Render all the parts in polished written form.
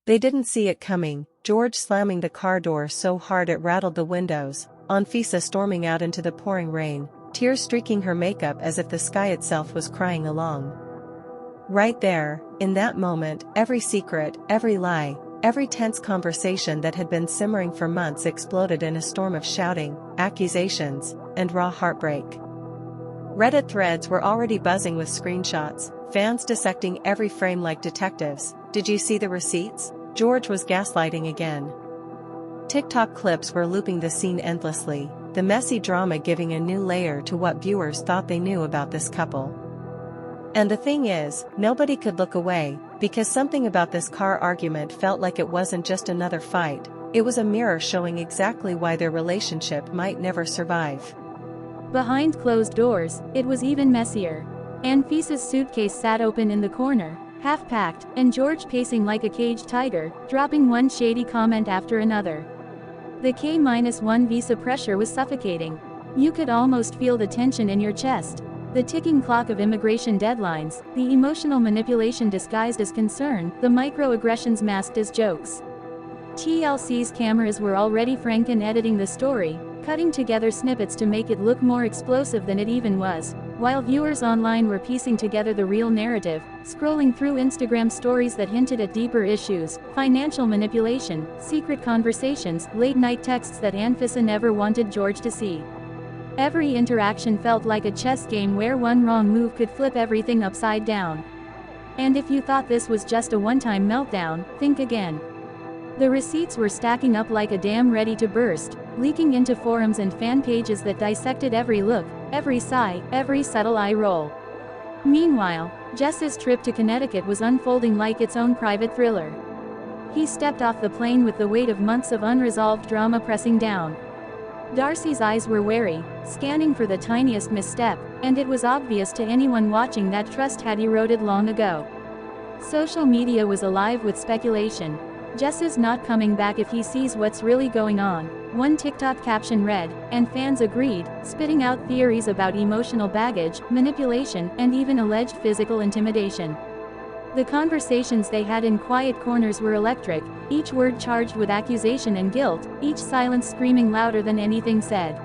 They didn't see it coming, George slamming the car door so hard it rattled the windows, Anfisa storming out into the pouring rain, tears streaking her makeup as if the sky itself was crying along. Right there, in that moment, every secret, every lie, every tense conversation that had been simmering for months exploded in a storm of shouting, accusations, and raw heartbreak. Reddit threads were already buzzing with screenshots, fans dissecting every frame like detectives. Did you see the receipts? George was gaslighting again. TikTok clips were looping the scene endlessly, the messy drama giving a new layer to what viewers thought they knew about this couple. And the thing is, nobody could look away, because something about this car argument felt like it wasn't just another fight, it was a mirror showing exactly why their relationship might never survive. Behind closed doors, it was even messier. Anfisa's suitcase sat open in the corner, half-packed, and George pacing like a caged tiger, dropping one shady comment after another. The K-1 visa pressure was suffocating. You could almost feel the tension in your chest. The ticking clock of immigration deadlines, the emotional manipulation disguised as concern, the microaggressions masked as jokes. TLC's cameras were already franken-editing the story, cutting together snippets to make it look more explosive than it even was, while viewers online were piecing together the real narrative, scrolling through Instagram stories that hinted at deeper issues, financial manipulation, secret conversations, late-night texts that Anfisa never wanted George to see. Every interaction felt like a chess game where one wrong move could flip everything upside down. And if you thought this was just a one-time meltdown, think again. The receipts were stacking up like a dam ready to burst, leaking into forums and fan pages that dissected every look, every sigh, every subtle eye roll. Meanwhile, Jess's trip to Connecticut was unfolding like its own private thriller. He stepped off the plane with the weight of months of unresolved drama pressing down. Darcy's eyes were wary, scanning for the tiniest misstep, and it was obvious to anyone watching that trust had eroded long ago. Social media was alive with speculation. Jess is not coming back if he sees what's really going on, one TikTok caption read, and fans agreed, spitting out theories about emotional baggage, manipulation, and even alleged physical intimidation. The conversations they had in quiet corners were electric, each word charged with accusation and guilt, each silence screaming louder than anything said.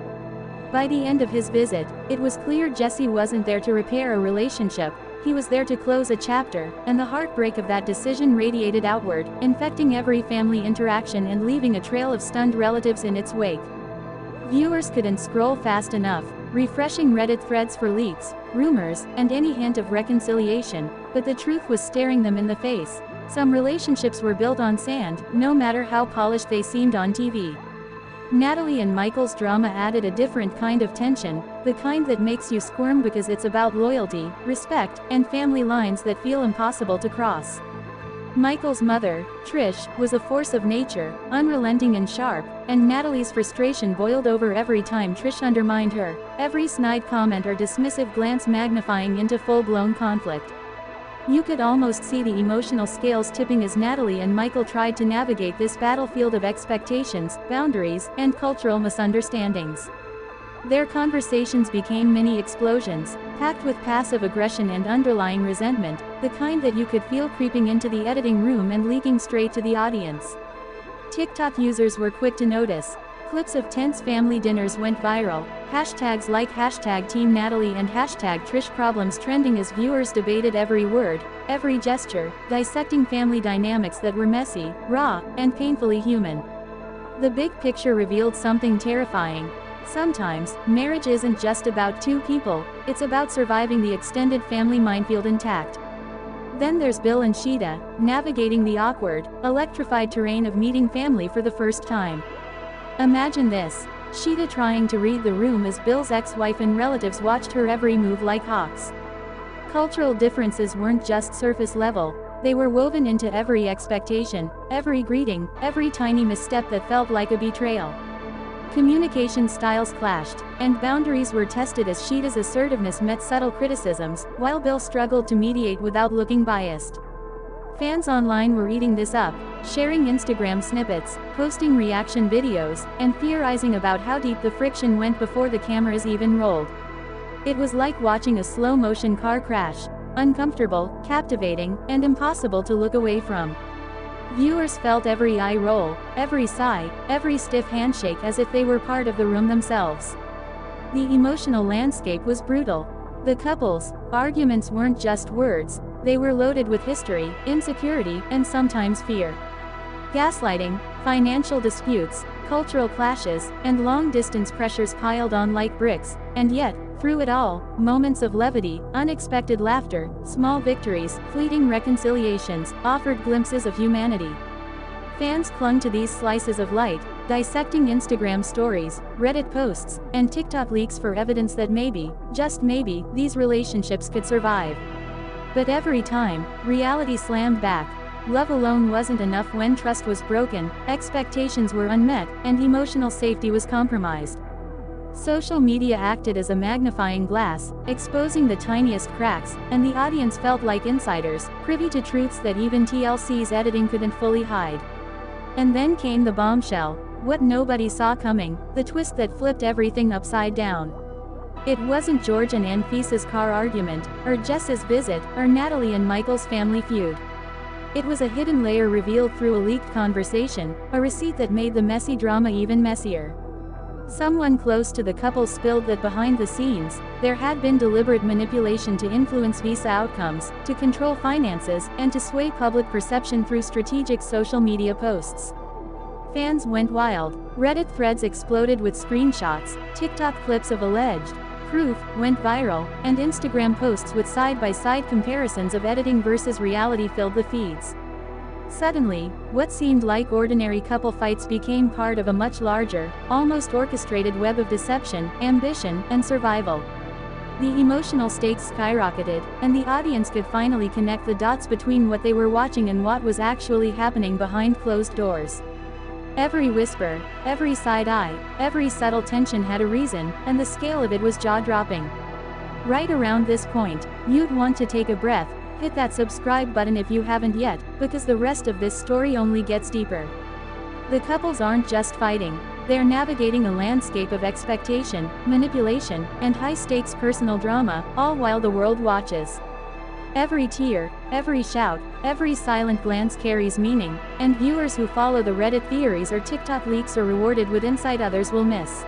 By the end of his visit, it was clear Jesse wasn't there to repair a relationship, he was there to close a chapter, and the heartbreak of that decision radiated outward, infecting every family interaction and leaving a trail of stunned relatives in its wake. Viewers couldn't scroll fast enough, refreshing Reddit threads for leaks, rumors, and any hint of reconciliation, but the truth was staring them in the face. Some relationships were built on sand, no matter how polished they seemed on TV. Natalie and Michael's drama added a different kind of tension, the kind that makes you squirm because it's about loyalty, respect, and family lines that feel impossible to cross. Michael's mother, Trish, was a force of nature, unrelenting and sharp, and Natalie's frustration boiled over every time Trish undermined her, every snide comment or dismissive glance magnifying into full-blown conflict. You could almost see the emotional scales tipping as Natalie and Michael tried to navigate this battlefield of expectations, boundaries, and cultural misunderstandings. Their conversations became mini explosions, packed with passive aggression and underlying resentment, the kind that you could feel creeping into the editing room and leaking straight to the audience. TikTok users were quick to notice. Clips of tense family dinners went viral, hashtags like #TeamNatalie and #TrishProblems trending as viewers debated every word, every gesture, dissecting family dynamics that were messy, raw, and painfully human. The big picture revealed something terrifying. Sometimes, marriage isn't just about two people, it's about surviving the extended family minefield intact. Then there's Bill and Sheeta, navigating the awkward, electrified terrain of meeting family for the first time. Imagine this, Sheeta trying to read the room as Bill's ex-wife and relatives watched her every move like hawks. Cultural differences weren't just surface level, they were woven into every expectation, every greeting, every tiny misstep that felt like a betrayal. Communication styles clashed, and boundaries were tested as Sheeta's assertiveness met subtle criticisms, while Bill struggled to mediate without looking biased. Fans online were eating this up, sharing Instagram snippets, posting reaction videos, and theorizing about how deep the friction went before the cameras even rolled. It was like watching a slow-motion car crash, uncomfortable, captivating, and impossible to look away from. Viewers felt every eye roll, every sigh, every stiff handshake as if they were part of the room themselves. The emotional landscape was brutal. The couple's arguments weren't just words, they were loaded with history, insecurity, and sometimes fear. Gaslighting, financial disputes, cultural clashes, and long-distance pressures piled on like bricks, and yet, through it all, moments of levity, unexpected laughter, small victories, fleeting reconciliations, offered glimpses of humanity. Fans clung to these slices of light, dissecting Instagram stories, Reddit posts, and TikTok leaks for evidence that maybe, just maybe, these relationships could survive. But every time, reality slammed back. Love alone wasn't enough when trust was broken, expectations were unmet, and emotional safety was compromised. Social media acted as a magnifying glass, exposing the tiniest cracks, and the audience felt like insiders, privy to truths that even TLC's editing couldn't fully hide. And then came the bombshell, what nobody saw coming, the twist that flipped everything upside down. It wasn't George and Anfisa's car argument, or Jess's visit, or Natalie and Michael's family feud. It was a hidden layer revealed through a leaked conversation, a receipt that made the messy drama even messier. Someone close to the couple spilled that behind the scenes, there had been deliberate manipulation to influence visa outcomes, to control finances, and to sway public perception through strategic social media posts. Fans went wild, Reddit threads exploded with screenshots, TikTok clips of alleged proof went viral, and Instagram posts with side-by-side comparisons of editing versus reality filled the feeds. Suddenly, what seemed like ordinary couple fights became part of a much larger, almost orchestrated web of deception, ambition, and survival. The emotional stakes skyrocketed, and the audience could finally connect the dots between what they were watching and what was actually happening behind closed doors. Every whisper, every side eye, every subtle tension had a reason, and the scale of it was jaw-dropping. Right around this point, you'd want to take a breath, hit that subscribe button if you haven't yet, because the rest of this story only gets deeper. The couples aren't just fighting, they're navigating a landscape of expectation, manipulation, and high-stakes personal drama, all while the world watches. Every tear, every shout, every silent glance carries meaning, and viewers who follow the Reddit theories or TikTok leaks are rewarded with insight others will miss.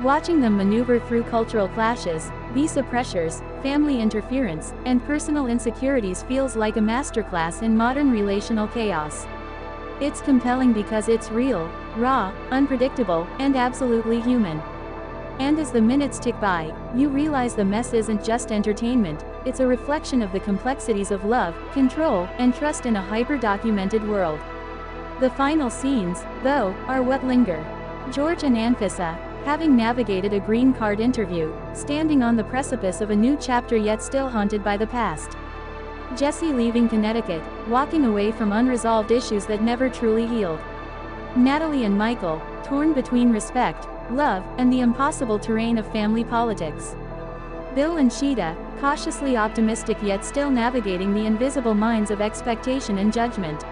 Watching them maneuver through cultural clashes, visa pressures, family interference, and personal insecurities feels like a masterclass in modern relational chaos. It's compelling because it's real, raw, unpredictable, and absolutely human. And as the minutes tick by, you realize the mess isn't just entertainment, it's a reflection of the complexities of love, control, and trust in a hyper-documented world. The final scenes, though, are what linger. George and Anfisa, having navigated a green card interview, standing on the precipice of a new chapter yet still haunted by the past. Jesse leaving Connecticut, walking away from unresolved issues that never truly healed. Natalie and Michael, torn between respect, love, and the impossible terrain of family politics. Bill and Sheeta, cautiously optimistic yet still navigating the invisible mines of expectation and judgment.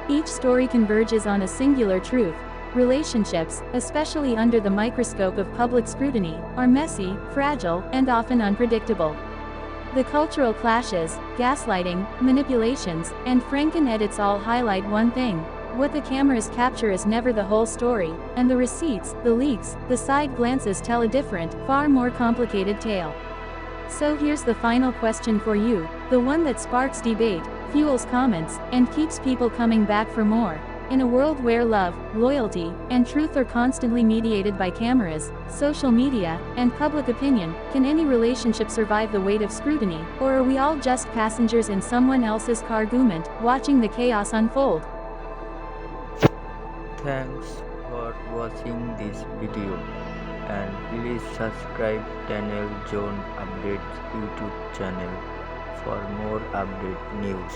Each story converges on a singular truth: relationships, especially under the microscope of public scrutiny, are messy, fragile, and often unpredictable. The cultural clashes, gaslighting, manipulations, and franken-edits all highlight one thing: what the cameras capture is never the whole story, and the receipts, the leaks, the side glances tell a different, far more complicated tale. So here's the final question for you, the one that sparks debate, fuels comments, and keeps people coming back for more. In a world where love, loyalty, and truth are constantly mediated by cameras, social media, and public opinion, can any relationship survive the weight of scrutiny, or are we all just passengers in someone else's car-gument, watching the chaos unfold? Thanks for watching this video, and please subscribe channel John Updates YouTube channel for more update news.